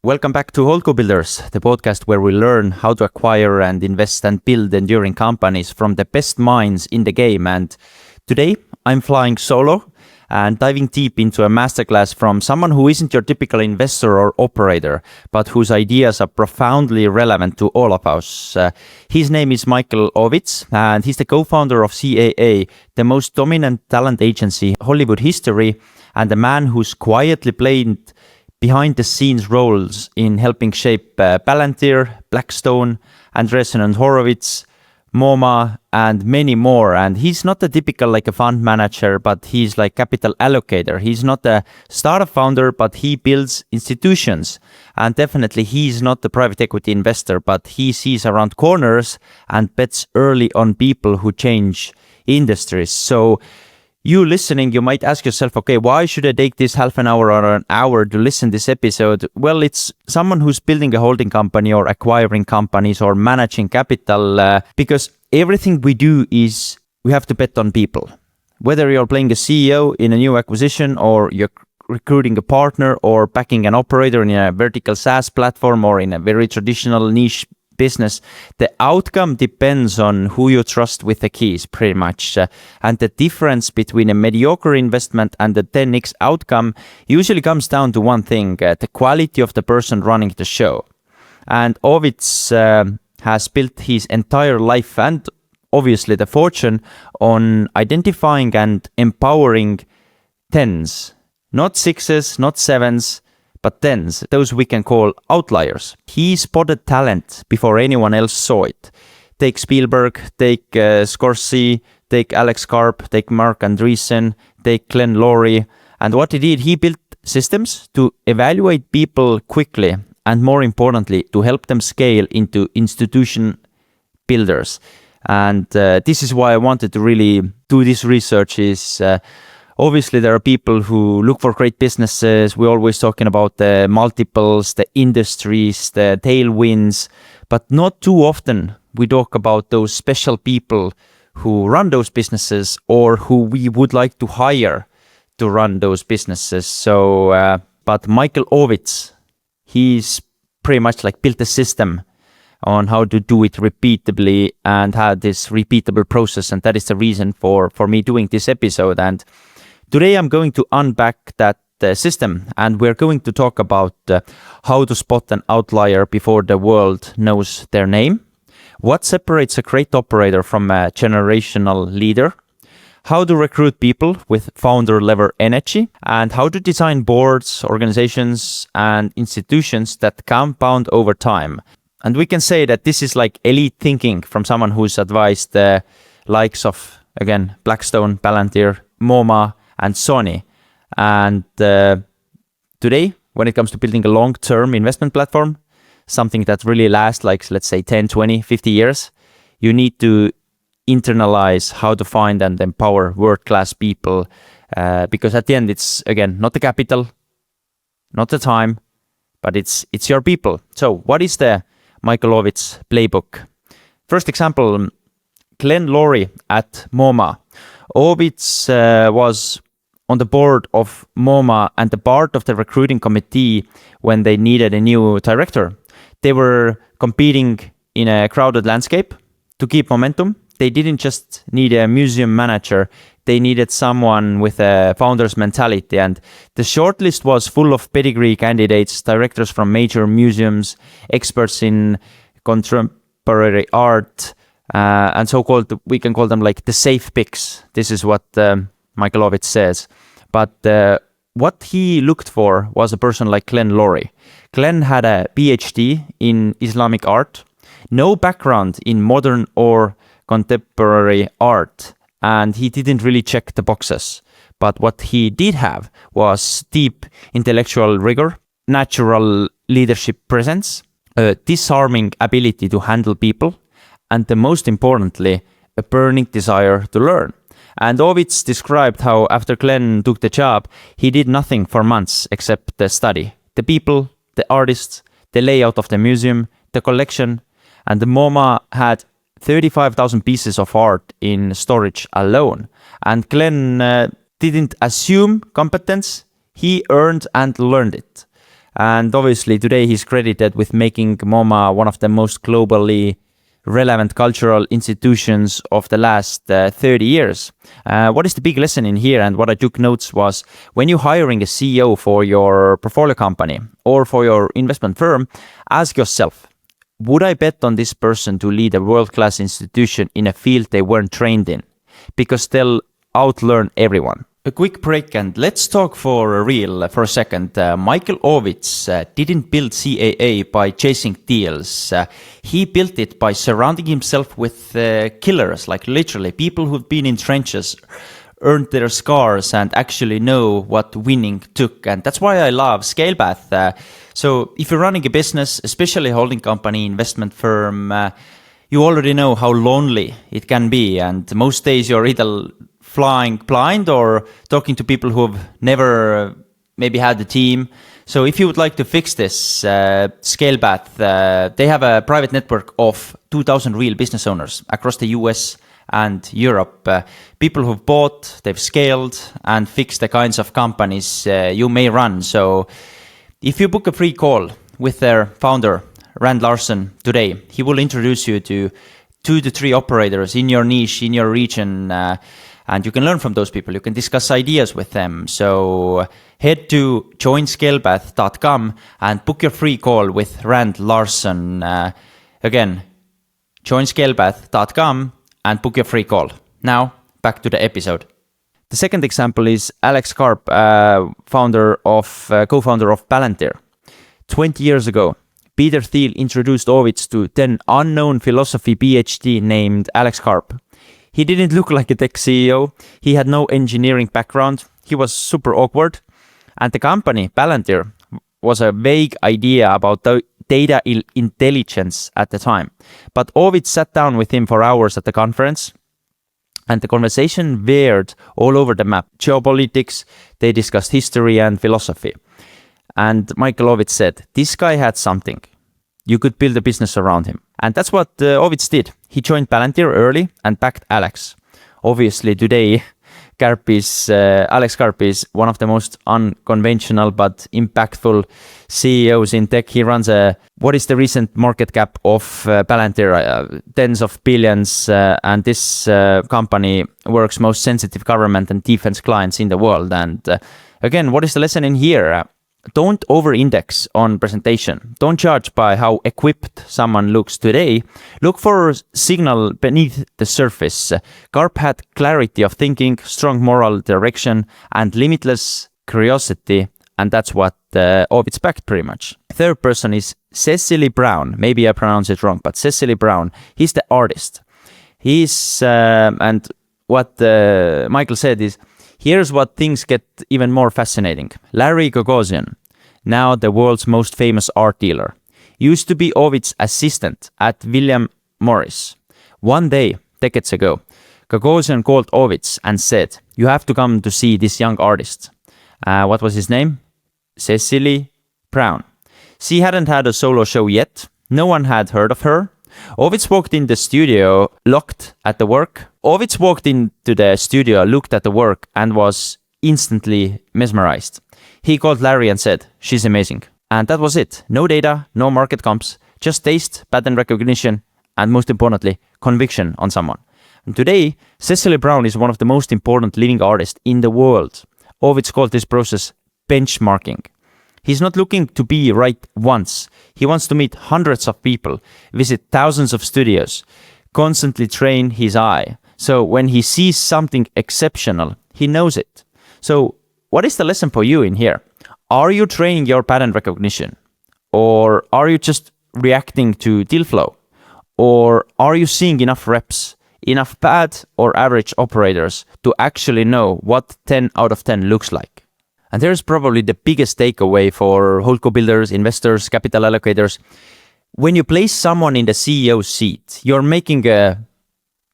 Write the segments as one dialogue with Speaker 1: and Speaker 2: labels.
Speaker 1: Welcome back to HoldCo Builders, the podcast where we learn how to acquire and invest and build enduring companies from the best minds in the game. And today I'm flying solo and diving deep into a masterclass from someone who isn't your typical investor or operator, but whose ideas are profoundly relevant to all of us. His name is Michael Ovitz, and he's the co-founder of CAA, the most dominant talent agency in Hollywood history, and the man who's quietly played behind-the-scenes roles in helping shape Palantir, BlackStone, Andreessen and Horowitz, MoMA, and many more. And he's not a typical a fund manager, but he's like capital allocator. He's not a startup founder, but he builds institutions. And definitely he's not the private equity investor, but he sees around corners and bets early on people who change industries. So you listening, you might ask yourself, okay, why should I take this half an hour or an hour to listen to this episode? Well, it's someone who's building a holding company or acquiring companies or managing capital, because everything we do is we have to bet on people. Whether you're playing a CEO in a new acquisition, or you're recruiting a partner, or backing an operator in a vertical SaaS platform or in a very traditional niche business, the outcome depends on who you trust with the keys, pretty much. And the difference between a mediocre investment and the 10x outcome usually comes down to one thing, the quality of the person running the show. And Ovitz has built his entire life and obviously the fortune on identifying and empowering tens, not sixes, not sevens, but tens, those we can call outliers. He spotted talent before anyone else saw it. Take Spielberg, take Scorsese, take Alex Karp, take Mark Andreessen, take Glenn Lowry. And what he did, he built systems to evaluate people quickly, and more importantly, to help them scale into institution builders. And this is why I wanted to really do this research is obviously, there are people who look for great businesses. We're always talking about the multiples, the industries, the tailwinds, but not too often we talk about those special people who run those businesses or who we would like to hire to run those businesses. So, but Michael Ovitz, he's pretty much built a system on how to do it repeatably and had this repeatable process. And that is the reason for me doing this episode. And today I'm going to unpack that system, and we're going to talk about how to spot an outlier before the world knows their name, what separates a great operator from a generational leader, how to recruit people with founder-level energy, and how to design boards, organizations, and institutions that compound over time. And we can say that this is elite thinking from someone who's advised the likes of, again, BlackStone, Palantir, MoMA, and Sony. And today, when it comes to building a long-term investment platform, something that really lasts let's say 10, 20, 50 years, you need to internalize how to find and empower world-class people, because at the end, it's, again, not the capital, not the time, but it's your people. So what is the Michael Ovitz playbook? First example, Glenn Lowry at MoMA. Ovitz was on the board of MoMA and the part of the recruiting committee when they needed a new director. They were competing in a crowded landscape to keep momentum. They didn't just need a museum manager, they needed someone with a founder's mentality. And the shortlist was full of pedigree candidates, directors from major museums, experts in contemporary art, and so-called, we can call them the safe picks. This is what Michael Ovitz says. But what he looked for was a person like Glenn Lowry. Glenn had a PhD in Islamic art, no background in modern or contemporary art, and he didn't really check the boxes. But what he did have was deep intellectual rigor, natural leadership presence, a disarming ability to handle people, and the most importantly, a burning desire to learn. And Ovitz described how after Glenn took the job, he did nothing for months except study the people, the artists, the layout of the museum, the collection, and the MoMA had 35,000 pieces of art in storage alone. And Glenn didn't assume competence, he earned and learned it. And obviously today he's credited with making MoMA one of the most globally relevant cultural institutions of the last 30 years. What is the big lesson in here, and what I took notes was, when you're hiring a CEO for your portfolio company or for your investment firm, ask yourself, would I bet on this person to lead a world-class institution in a field they weren't trained in? Because they'll outlearn everyone. A quick break and let's talk for real for a second. Michael Ovitz didn't build CAA by chasing deals. He built it by surrounding himself with killers, like literally people who've been in trenches, earned their scars, and actually know what winning took. And that's why I love Scalepath. So if you're running a business, especially a holding company, investment firm, you already know how lonely it can be. And most days you're either flying blind or talking to people who have never maybe had a team. So if you would like to fix this, Scalepath, they have a private network of 2,000 real business owners across the US and Europe. People who've bought, they've scaled and fixed the kinds of companies you may run. So if you book a free call with their founder, Rand Larson, today, he will introduce you to 2 to 3 operators in your niche, in your region, and you can learn from those people. You can discuss ideas with them. So head to joinscalepath.com and book your free call with Rand Larson. Again, joinscalepath.com and book your free call. Now, back to the episode. The second example is Alex Karp, co-founder of Palantir. 20 years ago, Peter Thiel introduced Ovitz to then unknown philosophy PhD named Alex Karp. He didn't look like a tech CEO. He had no engineering background. He was super awkward. And the company, Palantir, was a vague idea about data intelligence at the time. But Ovitz sat down with him for hours at the conference, and the conversation veered all over the map. Geopolitics, they discussed history and philosophy. And Michael Ovitz said, this guy had something. You could build a business around him. And that's what Ovitz did. He joined Palantir early and backed Alex. Obviously, today, Alex Karp is one of the most unconventional but impactful CEOs in tech. He runs what is the recent market cap of Palantir? Tens of billions. And this company works most sensitive government and defense clients in the world. And again, what is the lesson in here? Don't over-index on presentation. Don't judge by how equipped someone looks today. Look for signal beneath the surface. Karp had clarity of thinking, strong moral direction, and limitless curiosity. And that's what Ovitz backed pretty much. Third person is Cecily Brown. Maybe I pronounce it wrong, but Cecily Brown. He's the artist. And what Michael said is, here's what things get even more fascinating. Larry Gagosian, now the world's most famous art dealer, used to be Ovitz's assistant at William Morris. One day, decades ago, Gagosian called Ovitz and said, you have to come to see this young artist. What was his name? Cecily Brown. She hadn't had a solo show yet. No one had heard of her. Ovitz walked in the studio, looked at the work. Ovitz walked into the studio, looked at the work, and was instantly mesmerized. He called Larry and said, she's amazing. And that was it. No data, no market comps, just taste, pattern recognition, and most importantly, conviction on someone. And today, Cecily Brown is one of the most important living artists in the world. Ovitz called this process benchmarking. He's not looking to be right once. He wants to meet hundreds of people, visit thousands of studios, constantly train his eye. So when he sees something exceptional, he knows it. So what is the lesson for you in here? Are you training your pattern recognition? Or are you just reacting to deal flow? Or are you seeing enough reps, enough bad or average operators to actually know what 10 out of 10 looks like? And there's probably the biggest takeaway for HoldCo builders, investors, capital allocators. When you place someone in the CEO's seat, you're making a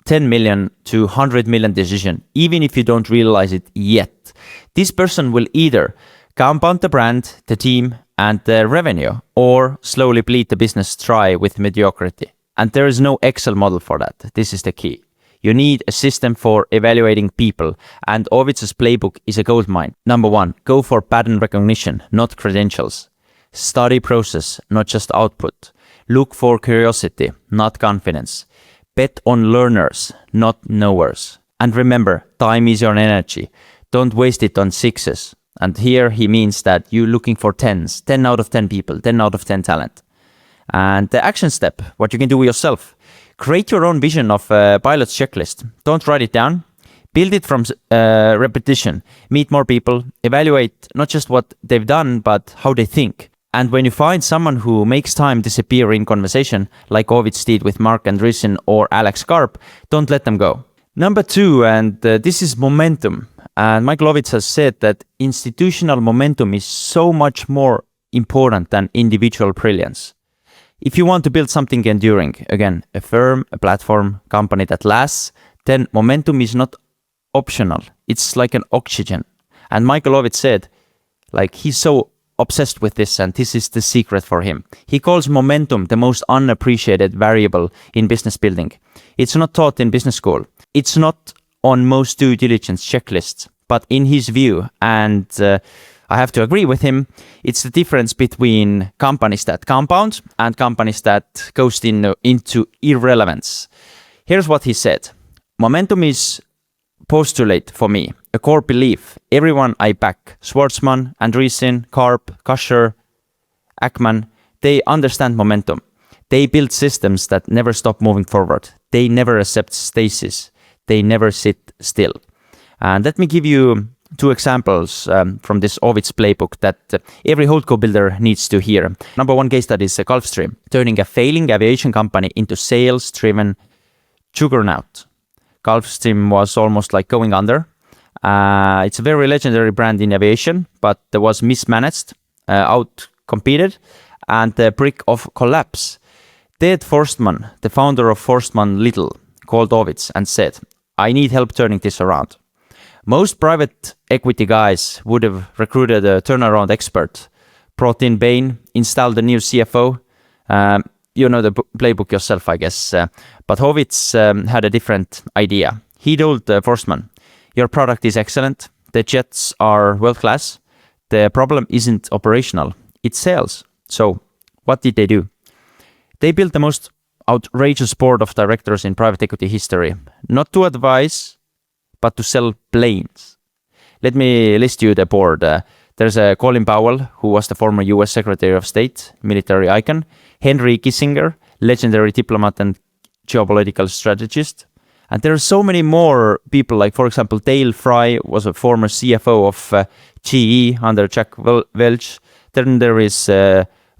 Speaker 1: 10 million to 100 million decision, even if you don't realize it yet. This person will either compound the brand, the team, and the revenue, or slowly bleed the business dry with mediocrity. And there is no Excel model for that. This is the key. You need a system for evaluating people, and Ovitz's playbook is a goldmine. Number 1, go for pattern recognition, not credentials. Study process, not just output. Look for curiosity, not confidence. Bet on learners, not knowers. And remember, time is your energy. Don't waste it on sixes. And here he means that you're looking for 10s, 10 out of 10 people, 10 out of 10 talent. And the action step, what you can do yourself. Create your own vision of a pilot's checklist. Don't write it down. Build it from repetition. Meet more people. Evaluate not just what they've done, but how they think. And when you find someone who makes time disappear in conversation, like Ovitz did with Mark Andreessen or Alex Karp, don't let them go. Number 2, and this is momentum. And Michael Ovitz has said that institutional momentum is so much more important than individual brilliance. If you want to build something enduring, again, a firm, a platform, company that lasts, then momentum is not optional. It's like an oxygen. And Michael Ovitz said, like, he's so obsessed with this, and this is the secret for him. He calls momentum the most unappreciated variable in business building. It's not taught in business school. It's not on most due diligence checklists, but in his view, and I have to agree with him, it's the difference between companies that compound and companies that goes into irrelevance. Here's what he said. Momentum is postulate for me, a core belief. Everyone I back, Schwarzman, Andreessen, Karp, Kusher, Ackman, they understand momentum. They build systems that never stop moving forward. They never accept stasis. They never sit still. And let me give you 2 examples from this Ovitz playbook that every HoldCo builder needs to hear. Number 1 case study is Gulfstream, turning a failing aviation company into sales-driven juggernaut. Gulfstream was almost like going under. It's a very legendary brand in aviation, but there was mismanaged, out-competed, and the brink of collapse. Ted Forstmann, the founder of Forstmann Little, called Ovitz and said, I need help turning this around. Most private equity guys would have recruited a turnaround expert, brought in Bain, installed a new CFO. You know the playbook yourself, I guess. But Ovitz had a different idea. He told Forstmann, your product is excellent. The jets are world-class. The problem isn't operational. It's sales. So what did they do? They built the most outrageous board of directors in private equity history. Not to advise, but to sell planes. Let me list you the board. There's Colin Powell, who was the former US Secretary of State, military icon. Henry Kissinger, legendary diplomat and geopolitical strategist. And there are so many more people, like, for example, Dale Fry was a former CFO of GE under Jack Welch. Then there is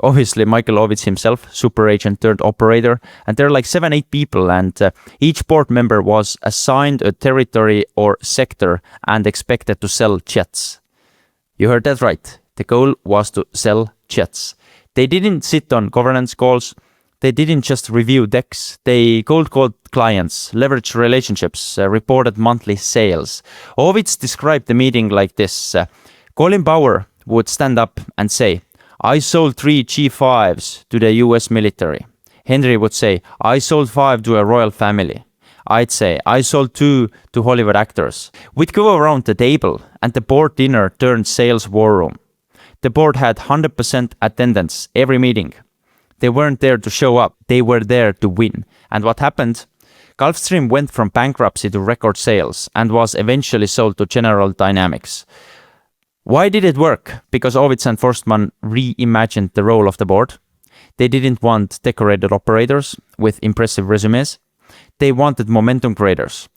Speaker 1: obviously Michael Ovitz himself, super agent turned operator. And there are like 7-8 people, and each board member was assigned a territory or sector and expected to sell jets. You heard that right. The goal was to sell jets. They didn't sit on governance calls. They didn't just review decks. They cold called clients, leveraged relationships, reported monthly sales. Ovitz described the meeting like this. Colin Powell would stand up and say, I sold 3 G5s to the US military. Henry would say, I sold 5 to a royal family. I'd say, I sold 2 to Hollywood actors. We'd go around the table, and the board dinner turned sales war room. The board had 100% attendance every meeting. They weren't there to show up. They were there to win. And what happened? Gulfstream went from bankruptcy to record sales and was eventually sold to General Dynamics. Why did it work? Because Ovitz and Forstmann reimagined the role of the board. They didn't want decorated operators with impressive resumes. They wanted momentum creators,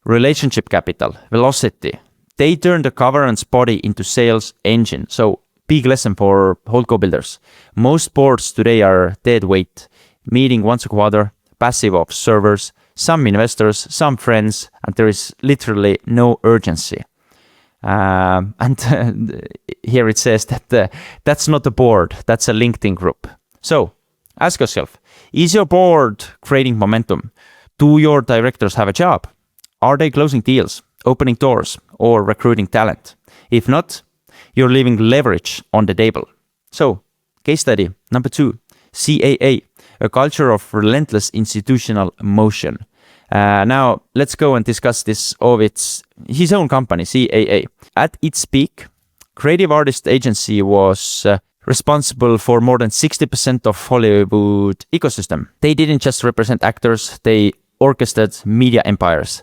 Speaker 1: relationship capital, velocity. They turned the governance body into sales engine. So big lesson for HoldCo builders. Most boards today are dead weight, meeting once a quarter, passive observers, some investors, some friends, and there is literally no urgency. And here it says that that's not a board, that's a LinkedIn group. So ask yourself, is your board creating momentum? Do your directors have a job? Are they closing deals, opening doors, or recruiting talent? If not, you're leaving leverage on the table. So, case study number 2, CAA, a culture of relentless institutional motion. Now, let's go and discuss this Ovitz, his own company, CAA. At its peak, creative artist agency was responsible for more than 60% of Hollywood ecosystem. They didn't just represent actors, they orchestrated media empires.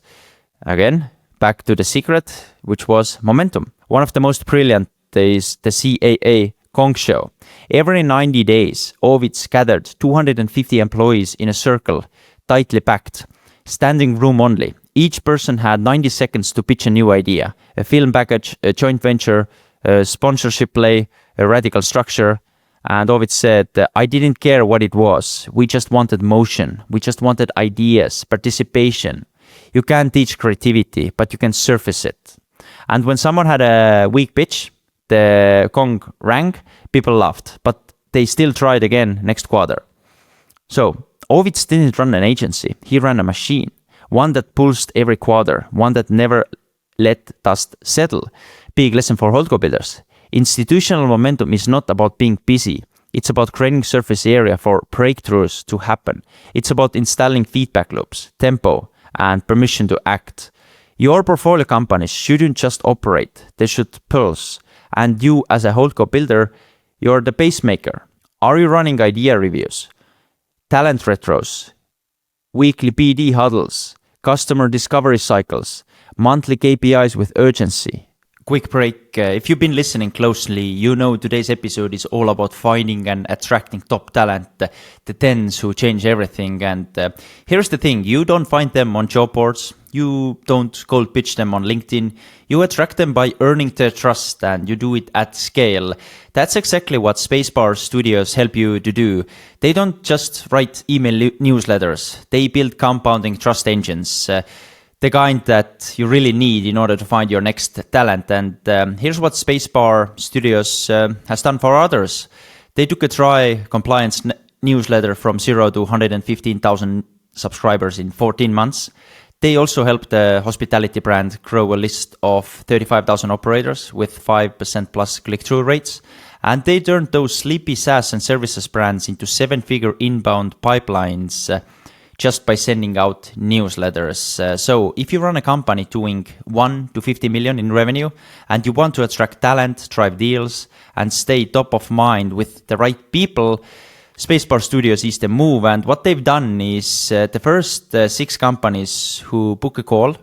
Speaker 1: Again, back to the secret, which was momentum. One of the most brilliant is the CAA Gong Show. Every 90 days, Ovitz gathered 250 employees in a circle, tightly packed, standing room only. Each person had 90 seconds to pitch a new idea, a film package, a joint venture, a sponsorship play, a radical structure. And Ovitz said, I didn't care what it was. We just wanted motion. We just wanted ideas, participation. You can't teach creativity, but you can surface it. And when someone had a weak pitch, the gong rang, people laughed, but they still tried again next quarter. So Ovitz didn't run an agency. He ran a machine, one that pulsed every quarter, one that never let dust settle. Big lesson for HoldCo builders. Institutional momentum is not about being busy. It's about creating surface area for breakthroughs to happen. It's about installing feedback loops, tempo, and permission to act. Your portfolio companies shouldn't just operate, they should pulse. And you as a HoldCo builder, you're the pacemaker. Are you running idea reviews, talent retros, weekly BD huddles, customer discovery cycles, monthly KPIs with urgency? Quick break. If you've been listening closely, you know today's episode is all about finding and attracting top talent, the 10s who change everything. And here's the thing, you don't find them on job boards, you don't cold pitch them on LinkedIn, you attract them by earning their trust, and you do it at scale. That's exactly what Spacebar Studios help you to do. They don't just write email newsletters, they build compounding trust engines. The kind that you really need in order to find your next talent. And here's what Spacebar Studios has done for others. They took a dry compliance newsletter from 0 to 115,000 subscribers in 14 months. They also helped the hospitality brand grow a list of 35,000 operators with 5% plus click-through rates. And they turned those sleepy SaaS and services brands into 7-figure inbound pipelines just by sending out newsletters. So if you run a company doing 1 to 50 million in revenue and you want to attract talent, drive deals, and stay top of mind with the right people, Spacebar Studios is the move. And what they've done is the first 6 companies who book a call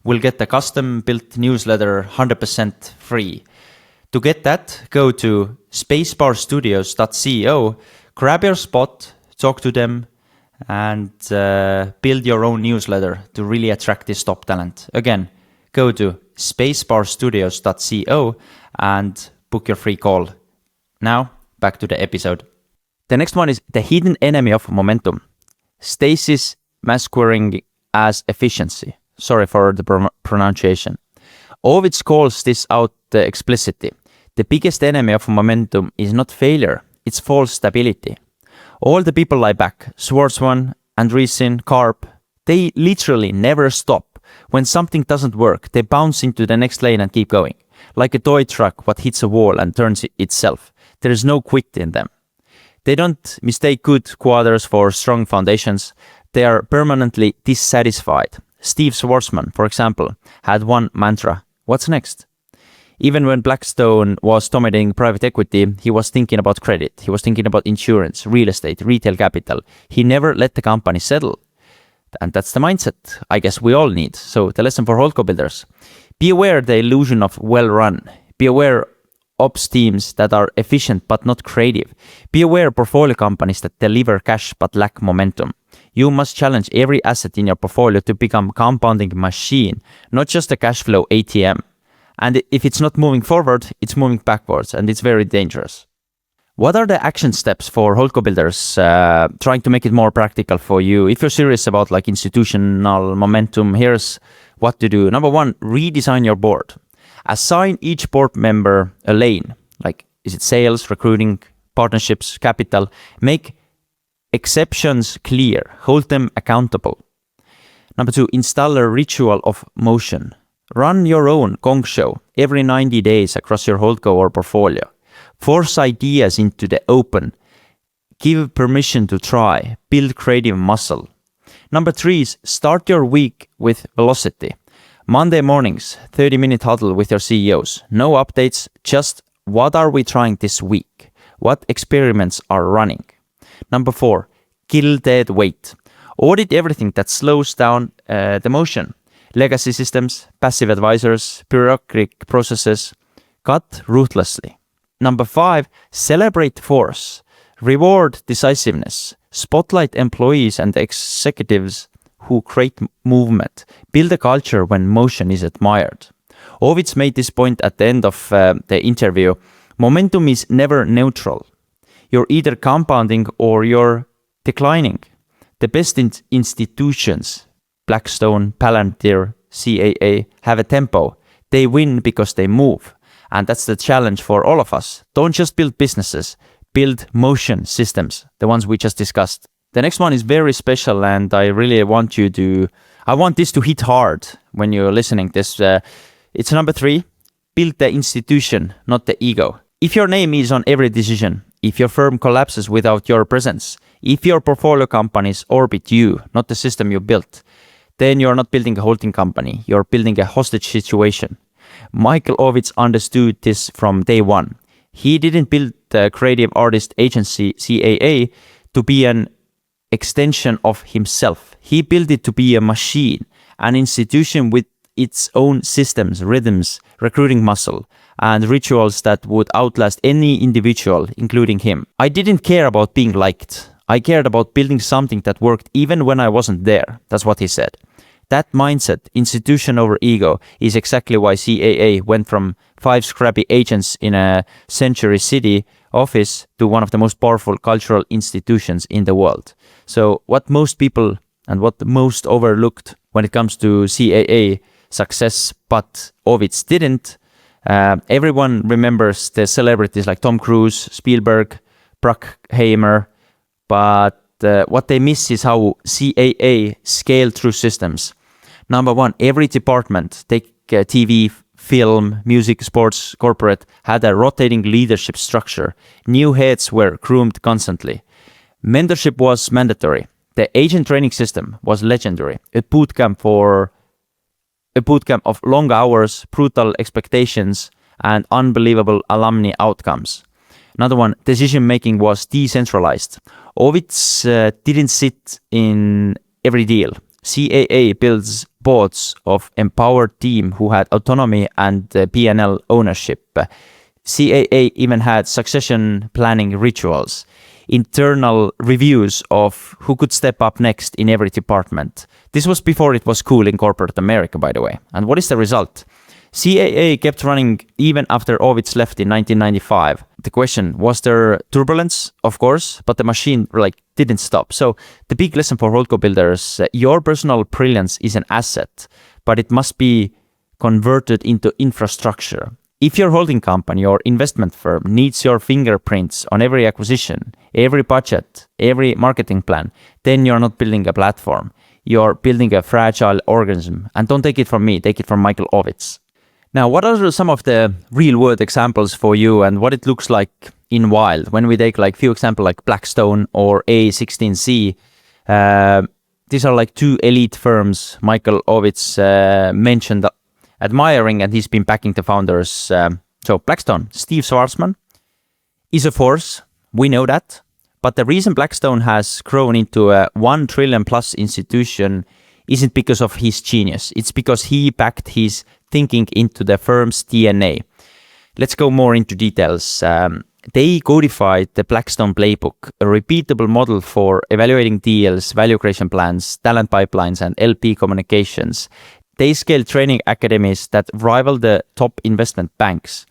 Speaker 1: will get a custom built newsletter 100% free. To get that, go to spacebarstudios.co, grab your spot, talk to them, and build your own newsletter to really attract this top talent. Again, go to spacebarstudios.co and book your free call. Now, back to the episode. The next one is the hidden enemy of momentum. Stasis masquerading as efficiency. Sorry for the pronunciation. Ovitz calls this out explicitly. The biggest enemy of momentum is not failure, it's false stability. All the people I back, Schwarzman, Andreessen, Karp, they literally never stop. When something doesn't work, they bounce into the next lane and keep going. Like a toy truck what hits a wall and turns itself. There is no quit in them. They don't mistake good quarters for strong foundations. They are permanently dissatisfied. Steve Schwarzman, for example, had one mantra: what's next? Even when BlackStone was dominating private equity, he was thinking about credit. He was thinking about insurance, real estate, retail capital. He never let the company settle. And that's the mindset I guess we all need. So the lesson for HoldCo builders: be aware the illusion of well-run. Be aware ops teams that are efficient but not creative. Be aware portfolio companies that deliver cash but lack momentum. You must challenge every asset in your portfolio to become a compounding machine, not just a cash flow ATM. And if it's not moving forward, it's moving backwards, and it's very dangerous. What are the action steps for HoldCo builders trying to make it more practical for you? If you're serious about like institutional momentum, here's what to do. Number 1, redesign your board. Assign each board member a lane. Like, is it sales, recruiting, partnerships, capital? Make exceptions clear. Hold them accountable. Number 2, install a ritual of motion. Run your own Gong show every 90 days across your HoldCo or portfolio. Force ideas into the open. Give permission to try. Build creative muscle. Number 3 is start your week with velocity. Monday mornings, 30-minute huddle with your CEOs. No updates, just what are we trying this week? What experiments are running? Number 4, kill dead weight. Audit everything that slows down the motion. Legacy systems, passive advisors, bureaucratic processes. Cut ruthlessly. Number 5, celebrate force. Reward decisiveness. Spotlight employees and executives who create movement. Build a culture when motion is admired. Ovitz made this point at the end of the interview. Momentum is never neutral. You're either compounding or you're declining. The best institutions, BlackStone, Palantir, CAA, have a tempo. They win because they move. And that's the challenge for all of us. Don't just build businesses, build motion systems, the ones we just discussed. The next one is very special, and I really want this to hit hard when you're listening this. It's number 3, build the institution, not the ego. If your name is on every decision, if your firm collapses without your presence, if your portfolio companies orbit you, not the system you built, then you're not building a holding company, you're building a hostage situation. Michael Ovitz understood this from day one. He didn't build the creative artist agency CAA to be an extension of himself. He built it to be a machine, an institution with its own systems, rhythms, recruiting muscle, and rituals that would outlast any individual, including him. I didn't care about being liked. I cared about building something that worked even when I wasn't there. That's what he said. That mindset, institution over ego, is exactly why CAA went from 5 scrappy agents in a Century City office to one of the most powerful cultural institutions in the world. So what most people and what most overlooked when it comes to CAA success, but Ovitz didn't. Everyone remembers the celebrities like Tom Cruise, Spielberg, Bruckheimer, but what they miss is how CAA scaled through systems. Number 1, every department, take TV, film, music, sports, corporate, had a rotating leadership structure. New heads were groomed constantly. Mentorship was mandatory. The agent training system was legendary. A bootcamp of long hours, brutal expectations, and unbelievable alumni outcomes. Another one, decision making was decentralized. Ovitz didn't sit in every deal. CAA builds boards of empowered team who had autonomy and P&L ownership. CAA even had succession planning rituals, internal reviews of who could step up next in every department. This was before it was cool in corporate America, by the way. And what is the result? CAA kept running even after Ovitz left in 1995. The question, was there turbulence? Of course, but the machine didn't stop. So the big lesson for HoldCo builders, your personal brilliance is an asset, but it must be converted into infrastructure. If your holding company or investment firm needs your fingerprints on every acquisition, every budget, every marketing plan, then you're not building a platform. You're building a fragile organism. And don't take it from me, take it from Michael Ovitz. Now, what are some of the real-world examples for you and what it looks like in wild? When we take few examples like BlackStone or A16Z, these are 2 elite firms Michael Ovitz mentioned admiring, and he's been backing the founders. So BlackStone, Steve Schwarzman, is a force. We know that. But the reason BlackStone has grown into a $1 trillion plus institution isn't because of his genius. It's because he backed his thinking into the firm's DNA. Let's go more into details. They codified the BlackStone playbook, a repeatable model for evaluating deals, value creation plans, talent pipelines, and LP communications. They scale training academies that rival the top investment banks.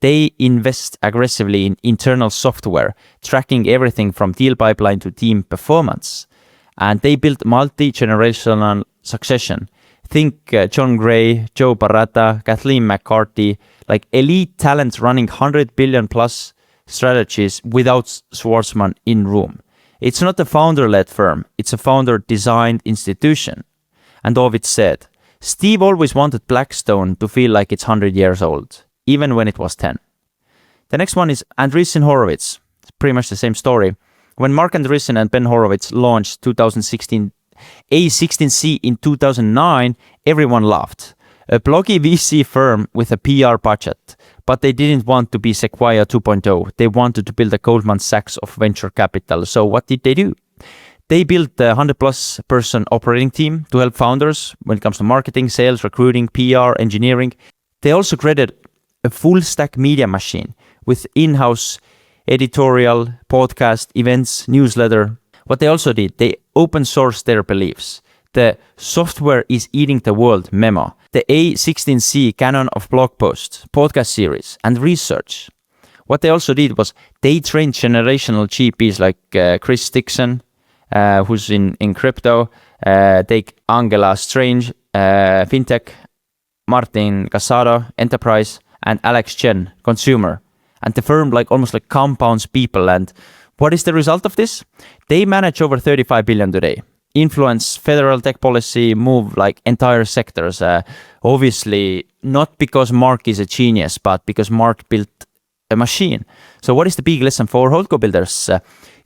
Speaker 1: They invest aggressively in internal software, tracking everything from deal pipeline to team performance. And they built multi-generational succession. Think John Gray, Joe Barata, Kathleen McCarthy, elite talents running 100 billion plus strategies without Schwarzman in room. It's not a founder-led firm, it's a founder-designed institution. And Ovitz said, Steve always wanted BlackStone to feel like it's 100 years old, even when it was 10. The next one is Andreessen Horowitz. It's pretty much the same story. When Mark Andreessen and Ben Horowitz launched 2016 A16Z in 2009, everyone laughed. A bloggy VC firm with a PR budget. but they didn't want to be Sequoia 2.0. They wanted to build a Goldman Sachs of venture capital. So what did they do? They built a 100+ person operating team to help founders when it comes to marketing, sales, recruiting, PR, engineering. They also created a full stack media machine with in-house editorial, podcast, events, newsletter. What they also did, they open sourced their beliefs. The software is eating the world memo, the A16C canon of blog posts, podcast series, and research. What they also did was they trained generational GPs like Chris Dixon, who's in crypto, take Angela Strange, fintech, Martin Casado, enterprise, and Alex Chen, consumer. And the firm almost compounds people. And what is the result of this? They manage over 35 billion today, influence federal tech policy, move entire sectors. Obviously, not because Mark is a genius, but because Mark built a machine. So what is the big lesson for HoldCo builders?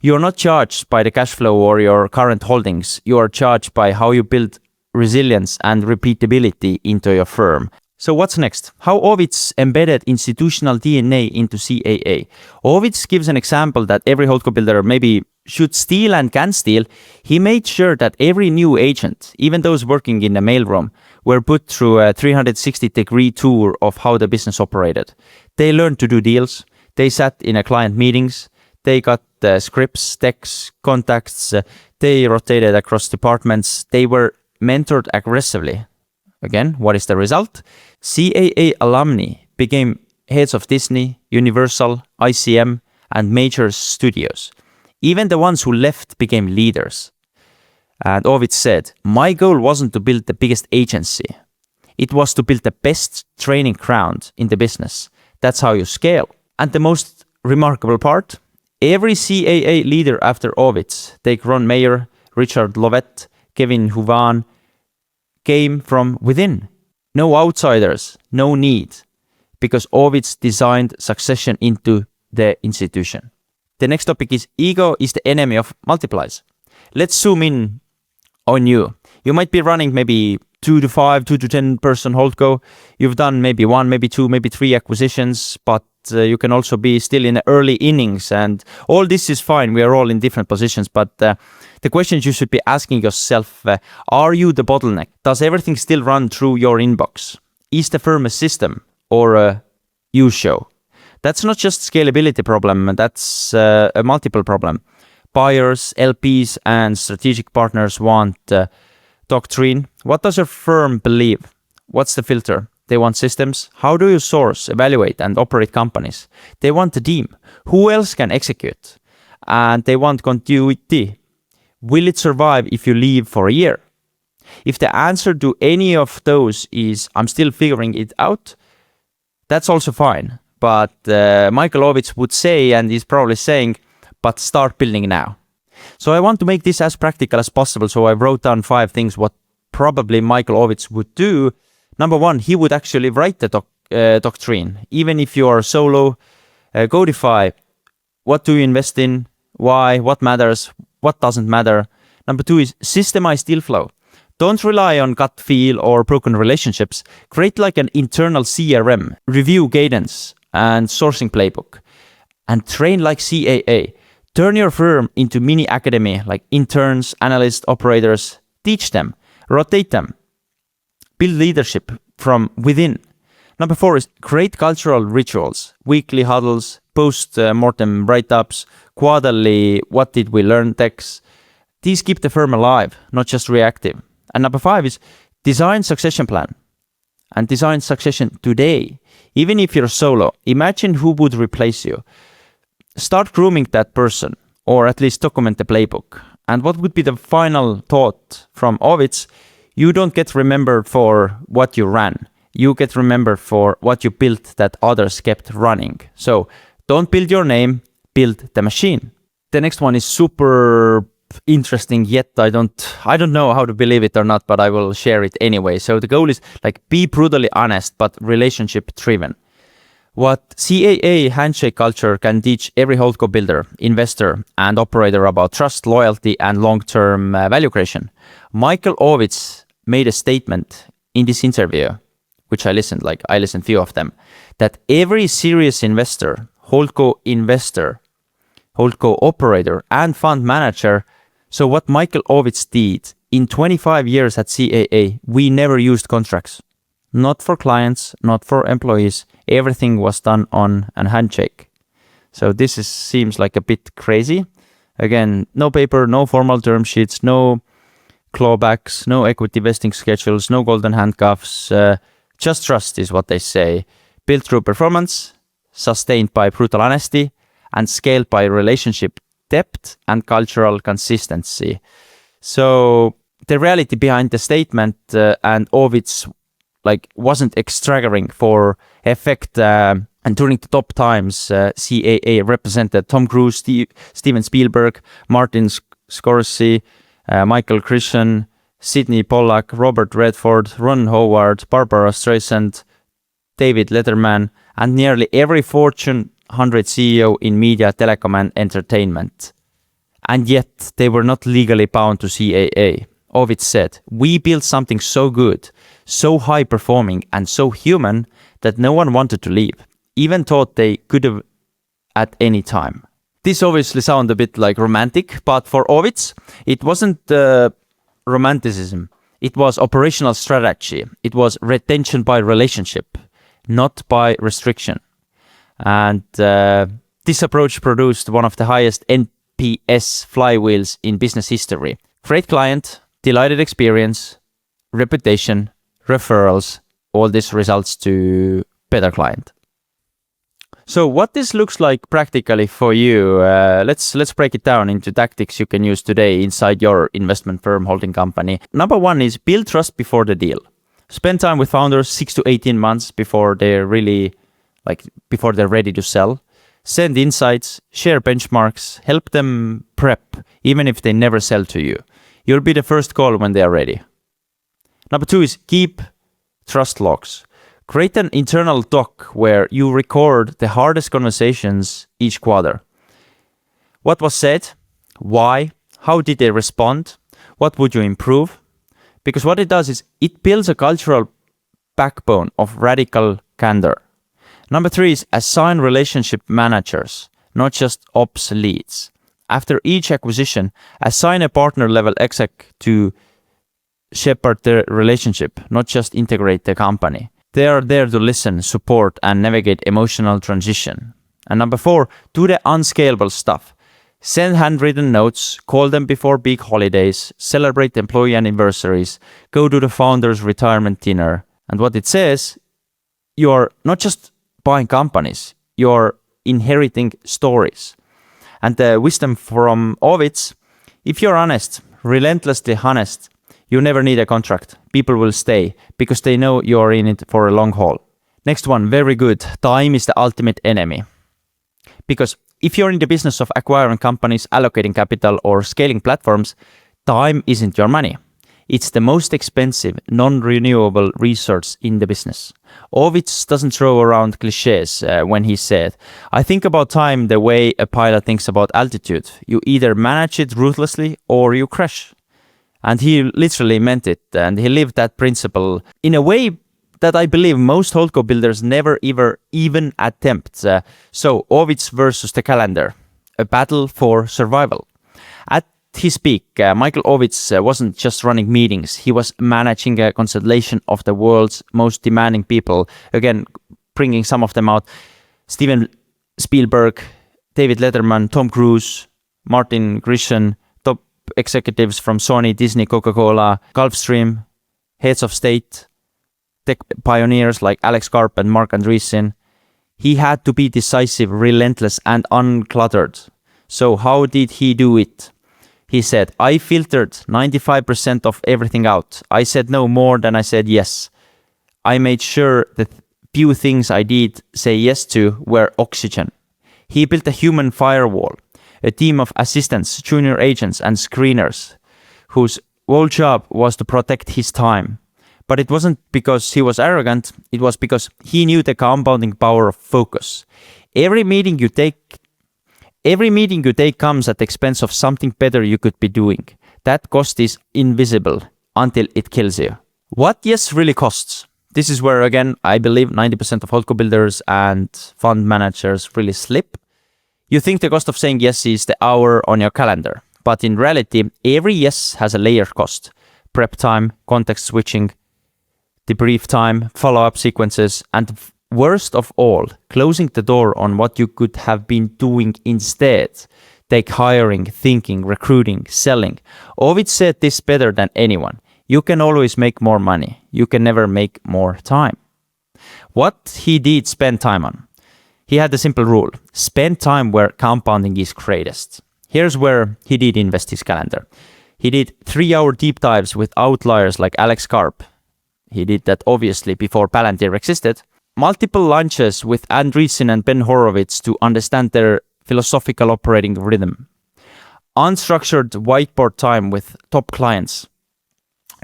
Speaker 1: You're not charged by the cash flow or your current holdings. You are charged by how you build resilience and repeatability into your firm. So what's next? How Ovitz embedded institutional DNA into CAA. Ovitz gives an example that every HoldCo builder maybe should steal and can steal. He made sure that every new agent, even those working in the mailroom, were put through a 360-degree tour of how the business operated. They learned to do deals. They sat in a client meetings. They got scripts, decks, contacts. They rotated across departments. They were mentored aggressively. Again, what is the result? CAA alumni became heads of Disney, Universal, ICM, and major studios. Even the ones who left became leaders. And Ovitz said, my goal wasn't to build the biggest agency. It was to build the best training ground in the business. That's how you scale. And the most remarkable part, every CAA leader after Ovitz, take Ron Mayer, Richard Lovett, Kevin Huvan, came from within. No outsiders, no need, because Ovitz designed succession into the institution. The next topic is ego is the enemy of multiplies. Let's zoom in on you. You might be running maybe 2 to 5, 2 to 10 person HoldCo. You've done maybe 1, maybe 2, maybe 3 acquisitions, but you can also be still in the early innings, and all this is fine. We are all in different positions, but the questions you should be asking yourself, are you the bottleneck? Does everything still run through your inbox? Is the firm a system or a you show? That's not just scalability problem, that's a multiple problem. Buyers, LPs, and strategic partners want doctrine. What does your firm believe? What's the filter? They want systems. How do you source, evaluate, and operate companies? They want a team. Who else can execute? And they want continuity. Will it survive if you leave for a year? If the answer to any of those is, I'm still figuring it out, that's also fine. But Michael Ovitz would say, and he's probably saying, but start building now. So I want to make this as practical as possible. So I wrote down 5 things what probably Michael Ovitz would do. Number 1, he would actually write the doctrine. Even if you are solo, codify. What do you invest in? Why? What matters? What doesn't matter? Number 2 is systemize deal flow. Don't rely on gut feel or broken relationships. Create an internal CRM, review guidance and sourcing playbook. And train like CAA. Turn your firm into mini academy, like interns, analysts, operators. Teach them. Rotate them. Build leadership from within. Number 4 is create cultural rituals, weekly huddles, post-mortem write-ups, quarterly what did we learn texts. These keep the firm alive, not just reactive. And number 5 is design succession plan. And design succession today. Even if you're solo, imagine who would replace you. Start grooming that person, or at least document the playbook. And what would be the final thought from Ovitz? You don't get remembered for what you ran. You get remembered for what you built that others kept running. So don't build your name, build the machine. The next one is super interesting, yet I don't know how to believe it or not, but I will share it anyway. So the goal is be brutally honest, but relationship driven. What CAA handshake culture can teach every HoldCo builder, investor, and operator about trust, loyalty, and long-term value creation. Michael Ovitz made a statement in this interview, which I listened few of them, that every serious investor, HoldCo investor, HoldCo operator, and fund manager. So what Michael Ovitz did in 25 years at CAA, we never used contracts. Not for clients, not for employees. Everything was done on a handshake. So this seems like a bit crazy. Again, no paper, no formal term sheets, no clawbacks, no equity vesting schedules, no golden handcuffs. Just trust is what they say. Built through performance, sustained by brutal honesty, and scaled by relationship depth and cultural consistency. So the reality behind the statement and Ovitz wasn't exaggerating for effect. And during the top times, CAA represented Tom Cruise, Steven Spielberg, Martin Scorsese, Michael Crichton, Sidney Pollack, Robert Redford, Ron Howard, Barbara Streisand, David Letterman, and nearly every Fortune 100 CEO in media, telecom, and entertainment. And yet, they were not legally bound to CAA. Ovitz said, "We built something so good, so high-performing, and so human that no one wanted to leave, even thought they could have at any time." This obviously sounds a bit like romantic, but for Ovitz, it wasn't romanticism. It was operational strategy. It was retention by relationship, not by restriction. And this approach produced one of the highest NPS flywheels in business history. Great client, delighted experience, reputation, referrals, all this results to better client. So what this looks like practically for you, let's break it down into tactics you can use today inside your investment firm holding company. Number one is build trust before the deal. Spend time with founders 6 to 18 months before they're ready to sell. Send insights, share benchmarks, help them prep, even if they never sell to you. You'll be the first call when they are ready. Number two is keep trust logs. Create an internal doc where you record the hardest conversations each quarter. What was said? Why? How did they respond? What would you improve? Because what it does is it builds a cultural backbone of radical candor. Number three is assign relationship managers, not just ops leads. After each acquisition, assign a partner level exec to shepherd the relationship, not just integrate the company. They are there to listen, support, and navigate emotional transition. And number four, do the unscalable stuff. Send handwritten notes, call them before big holidays, celebrate employee anniversaries, go to the founder's retirement dinner. And what it says, you're not just buying companies, you're inheriting stories. And the wisdom from Ovitz, if you're honest, relentlessly honest, you never need a contract. People will stay because they know you're in it for a long haul. Next one, very good. Time is the ultimate enemy. Because if you're in the business of acquiring companies, allocating capital, or scaling platforms, time isn't your money. It's the most expensive, non-renewable resource in the business. Ovitz doesn't throw around cliches when he said, "I think about time the way a pilot thinks about altitude. You either manage it ruthlessly or you crash." And he literally meant it, and he lived that principle in a way that I believe most HoldCo builders never even attempt. So Ovitz versus the calendar, a battle for survival. At his peak, Michael Ovitz wasn't just running meetings, he was managing a constellation of the world's most demanding people. Again, bringing some of them out: Steven Spielberg, David Letterman, Tom Cruise, Martin Crichton, top executives from Sony, Disney, Coca-Cola, Gulfstream, heads of state, tech pioneers like Alex Karp and Mark Andreessen. He had to be decisive, relentless, and uncluttered. So how did he do it? He said, "I filtered 95% of everything out. I said no more than I said yes. I made sure the few things I did say yes to were oxygen." He built a human firewall, a team of assistants, junior agents, and screeners whose whole job was to protect his time. But it wasn't because he was arrogant, it was because he knew the compounding power of focus. Every meeting you take comes at the expense of something better you could be doing. That cost is invisible until it kills you. What yes really costs? This is where, again, I believe 90% of HoldCo builders and fund managers really slip. You think the cost of saying yes is the hour on your calendar, but in reality, every yes has a layered cost. Prep time, context switching, debrief time, follow-up sequences, and worst of all, closing the door on what you could have been doing instead. Take hiring, thinking, recruiting, selling. Ovitz said this better than anyone. You can always make more money. You can never make more time. What he did spend time on? He had a simple rule. Spend time where compounding is greatest. Here's where he did invest his calendar. He did 3-hour deep dives with outliers like Alex Karp. He did that obviously before Palantir existed. Multiple lunches with Andreessen and Ben Horowitz to understand their philosophical operating rhythm. Unstructured whiteboard time with top clients.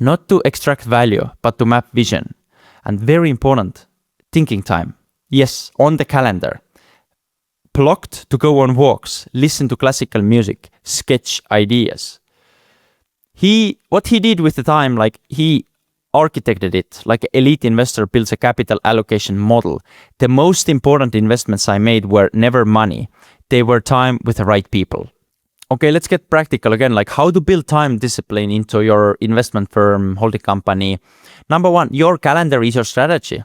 Speaker 1: Not to extract value, but to map vision. And very important, thinking time. Yes, on the calendar. Blocked to go on walks, listen to classical music, sketch ideas. What he did with the time, he architected it like an elite investor builds a capital allocation model. The most important investments I made were never money. They were time with the right people. Okay, let's get practical again, how to build time discipline into your investment firm, holding company. Number one, your calendar is your strategy.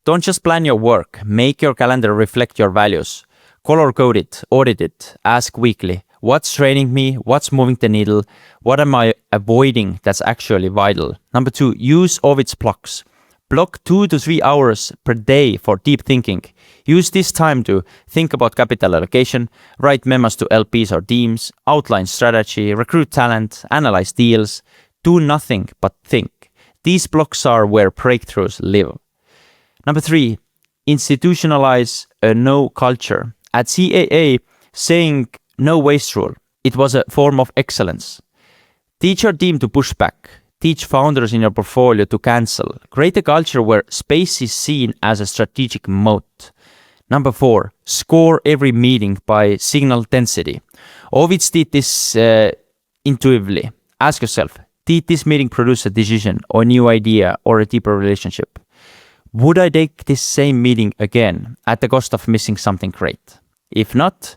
Speaker 1: Don't just plan your work. Make your calendar reflect your values. Color code it, audit it, ask weekly. What's draining me? What's moving the needle? What am I avoiding that's actually vital? Number two, use Ovitz blocks. Block 2 to 3 hours per day for deep thinking. Use this time to think about capital allocation, write memos to LPs or teams, outline strategy, recruit talent, analyze deals. Do nothing but think. These blocks are where breakthroughs live. Number 3, institutionalize a no culture. At CAA, saying no waste rule. It was a form of excellence. Teach your team to push back. Teach founders in your portfolio to cancel. Create a culture where space is seen as a strategic moat. Number 4, score every meeting by signal density. Ovitz did this intuitively. Ask yourself, did this meeting produce a decision or a new idea or a deeper relationship? Would I take this same meeting again at the cost of missing something great? If not,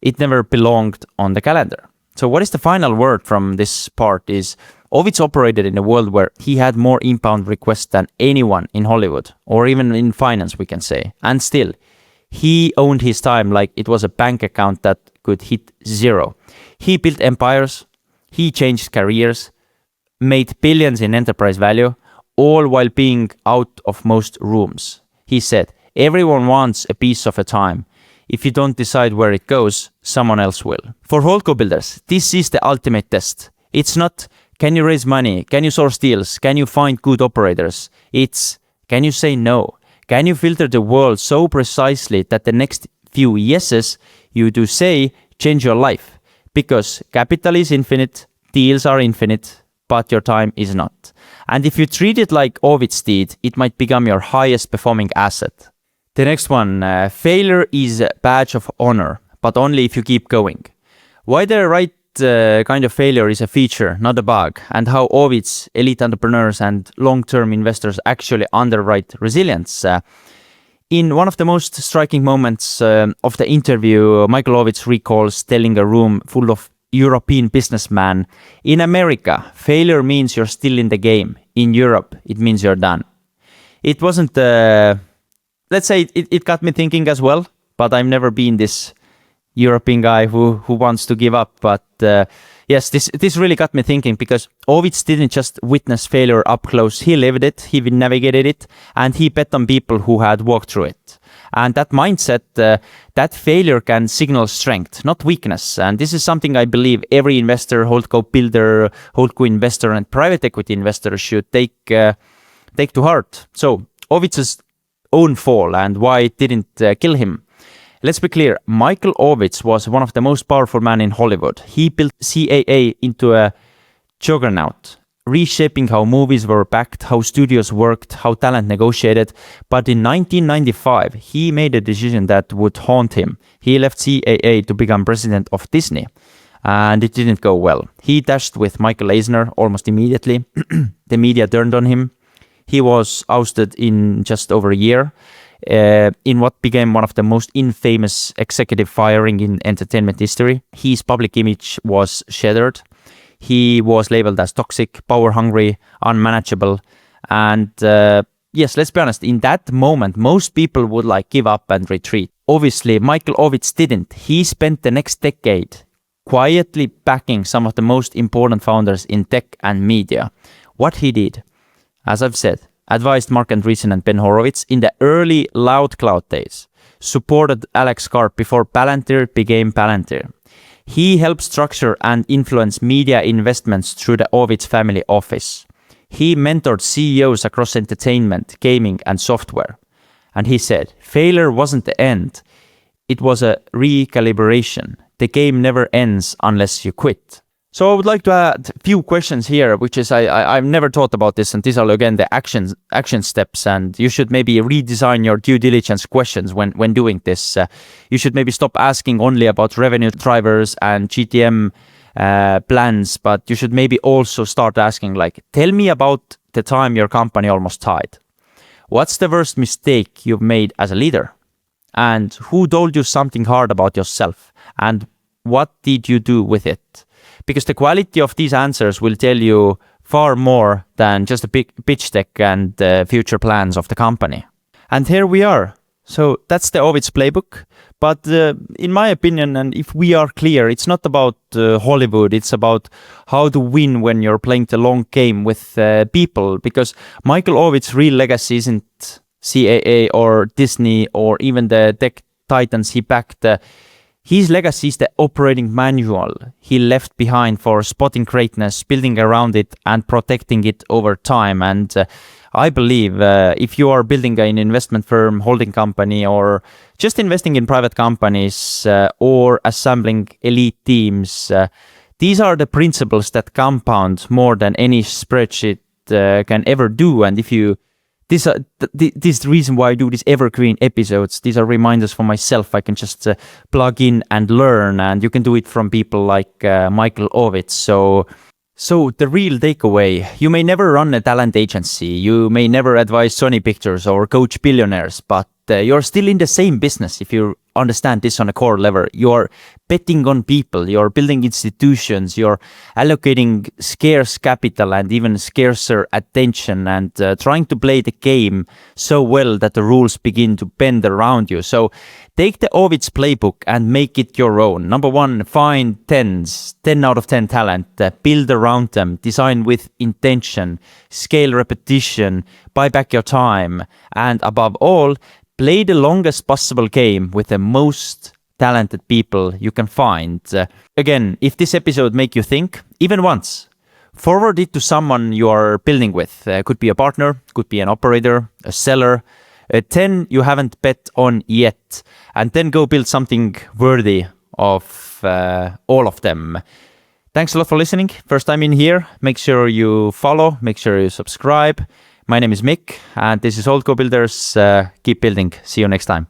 Speaker 1: it never belonged on the calendar. So what is the final word from this part is Ovitz operated in a world where he had more inbound requests than anyone in Hollywood, or even in finance, we can say. And still, he owned his time like it was a bank account that could hit zero. He built empires, he changed careers, made billions in enterprise value, all while being out of most rooms. He said, everyone wants a piece of a time. If you don't decide where it goes, someone else will. For HoldCo builders, this is the ultimate test. It's not, can you raise money? Can you source deals? Can you find good operators? It's, can you say no? Can you filter the world so precisely that the next few yeses you do say change your life? Because capital is infinite, deals are infinite, but your time is not. And if you treat it like Ovitz did, it might become your highest performing asset. The next one, failure is a badge of honor, but only if you keep going. Why the right kind of failure is a feature, not a bug, and how Ovitz, elite entrepreneurs and long-term investors actually underwrite resilience. In one of the most striking moments of the interview, Michael Ovitz recalls telling a room full of European businessmen, in America, failure means you're still in the game. In Europe, it means you're done. It wasn't, let's say it got me thinking as well, but I've never been this European guy who wants to give up. But yes, this really got me thinking because Ovitz didn't just witness failure up close. He lived it, he navigated it, and he bet on people who had walked through it. And that mindset, that failure can signal strength, not weakness. And this is something I believe every investor, HoldCo builder, HoldCo investor, and private equity investor should take to heart. So Ovitz's own fall and why it didn't kill him. Let's be clear, Michael Ovitz was one of the most powerful men in Hollywood. He built CAA into a juggernaut, reshaping how movies were backed, how studios worked, how talent negotiated. But in 1995, he made a decision that would haunt him. He left CAA to become president of Disney, and it didn't go well. He dashed with Michael Eisner almost immediately. The media turned on him. He was ousted in just over a year in what became one of the most infamous executive firing in entertainment history. His public image was shattered. He was labeled as toxic, power-hungry, unmanageable, and yes, let's be honest, in that moment, most people would give up and retreat. Obviously, Michael Ovitz didn't. He spent the next decade quietly backing some of the most important founders in tech and media. What he did, as I've said, advised Mark Andreessen and Ben Horowitz in the early Loud Cloud days, supported Alex Karp before Palantir became Palantir. He helped structure and influence media investments through the Ovitz family office. He mentored CEOs across entertainment, gaming, and software. And he said, failure wasn't the end. It was a recalibration. The game never ends unless you quit. So I would like to add a few questions here, which is I've never thought about this, and these are again the action steps, and you should maybe redesign your due diligence questions when doing this. You should maybe stop asking only about revenue drivers and GTM plans, but you should maybe also start asking tell me about the time your company almost died. What's the worst mistake you've made as a leader? And who told you something hard about yourself? And what did you do with it? Because the quality of these answers will tell you far more than just a big pitch deck and future plans of the company. And here we are. So that's the Ovitz playbook. But in my opinion, and if we are clear, it's not about Hollywood. It's about how to win when you're playing the long game with people. Because Michael Ovitz's real legacy isn't CAA or Disney or even the tech titans he backed. His legacy is the operating manual he left behind for spotting greatness, building around it, and protecting it over time. And I believe if you are building an investment firm, holding company, or just investing in private companies or assembling elite teams, these are the principles that compound more than any spreadsheet can ever do. And if you this is the reason why I do these evergreen episodes. These are reminders for myself. I can just plug in and learn, and you can do it from people like Michael Ovitz. So the real takeaway, you may never run a talent agency, you may never advise Sony Pictures or coach billionaires, but you're still in the same business if you understand this on a core level. You're betting on people, you're building institutions, you're allocating scarce capital and even scarcer attention, and trying to play the game so well that the rules begin to bend around you. So take the Ovitz playbook and make it your own. Number one, find 10 out of 10 talent, build around them, design with intention, scale repetition, buy back your time, and above all, play the longest possible game with the most talented people you can find. Again, if this episode make you think, even once, forward it to someone you are building with. Could be a partner, could be an operator, a seller, 10 you haven't bet on yet, and then go build something worthy of all of them. Thanks a lot for listening. First time in here, make sure you follow, make sure you subscribe. My name is Mick, and this is HoldCo Builders. Keep building. See you next time.